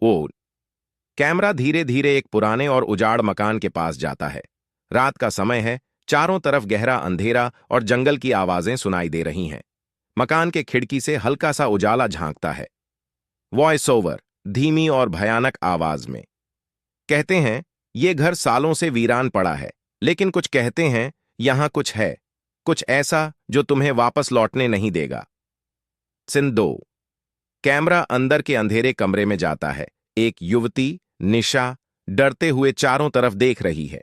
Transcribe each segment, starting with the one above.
ओ। Camera धीरे धीरे एक पुराने और उजाड़ मकान के पास जाता है। रात का समय है, चारों तरफ गहरा अंधेरा और जंगल की आवाजें सुनाई दे रही हैं। मकान के खिड़की से हल्का सा उजाला झांकता है। वॉइस ओवर धीमी और भयानक आवाज में कहते हैं, ये घर सालों से वीरान पड़ा है, लेकिन कुछ कहते हैं यहां कुछ है, कुछ ऐसा जो तुम्हें वापस लौटने नहीं देगा। सीन 2। कैमरा अंदर के अंधेरे कमरे में जाता है। एक युवती, निशा, डरते हुए चारों तरफ देख रही है।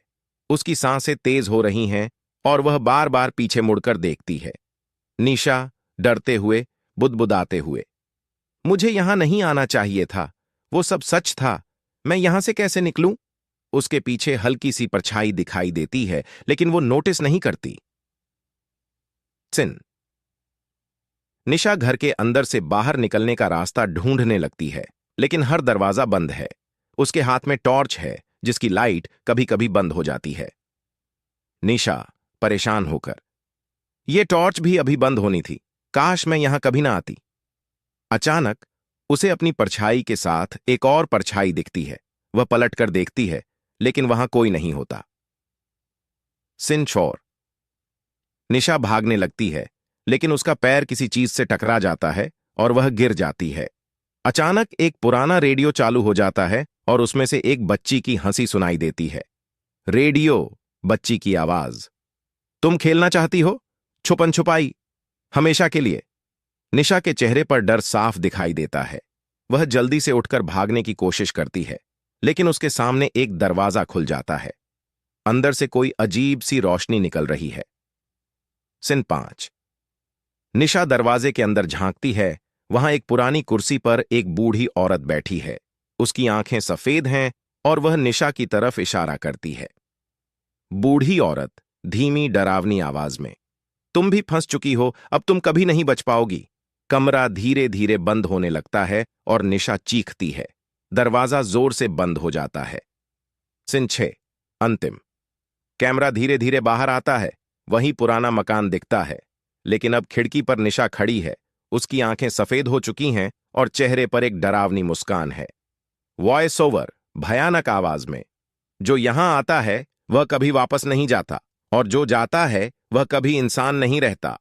उसकी सांसें तेज हो रही हैं और वह बार बार पीछे मुड़कर देखती है। निशा, डरते हुए, बुदबुदाते हुए, मुझे यहां नहीं आना चाहिए था, वो सब सच था, मैं यहां से कैसे निकलूं? उसके पीछे हल्की सी परछाई दिखाई देती है, लेकिन वो नोटिस नहीं करती। सिन। निशा घर के अंदर से बाहर निकलने का रास्ता ढूंढने लगती है, लेकिन हर दरवाजा बंद है। उसके हाथ में टॉर्च है, जिसकी लाइट कभी कभी बंद हो जाती है। निशा, परेशान होकर, यह टॉर्च भी अभी बंद होनी थी, काश मैं यहां कभी ना आती। अचानक उसे अपनी परछाई के साथ एक और परछाई दिखती है। वह पलटकर देखती है, लेकिन वहां कोई नहीं होता। सिन 4। निशा भागने लगती है, लेकिन उसका पैर किसी चीज से टकरा जाता है और वह गिर जाती है। अचानक एक पुराना रेडियो चालू हो जाता है और उसमें से एक बच्ची की हंसी सुनाई देती है। रेडियो, बच्ची की आवाज, तुम खेलना चाहती हो? छुपन छुपाई, हमेशा के लिए। निशा के चेहरे पर डर साफ दिखाई देता है। वह जल्दी से उठकर भागने की कोशिश करती है, लेकिन उसके सामने एक दरवाजा खुल जाता है। अंदर से कोई अजीब सी रोशनी निकल रही है। सिन 5। निशा दरवाजे के अंदर झांकती है। वहां एक पुरानी कुर्सी पर एक बूढ़ी औरत बैठी है। उसकी आंखें सफेद हैं और वह निशा की तरफ इशारा करती है। बूढ़ी औरत धीमी डरावनी आवाज में, तुम भी फंस चुकी हो, अब तुम कभी नहीं बच पाओगी। कमरा धीरे धीरे बंद होने लगता है और निशा चीखती है। दरवाजा जोर से बंद हो जाता है। सिन 6। अंतिम। कैमरा धीरे धीरे बाहर आता है। वहीं पुराना मकान दिखता है, लेकिन अब खिड़की पर निशा खड़ी है। उसकी आंखें सफेद हो चुकी हैं और चेहरे पर एक डरावनी मुस्कान है। वॉइस ओवर भयानक आवाज में, जो यहां आता है वह कभी वापस नहीं जाता, और जो जाता है वह कभी इंसान नहीं रहता।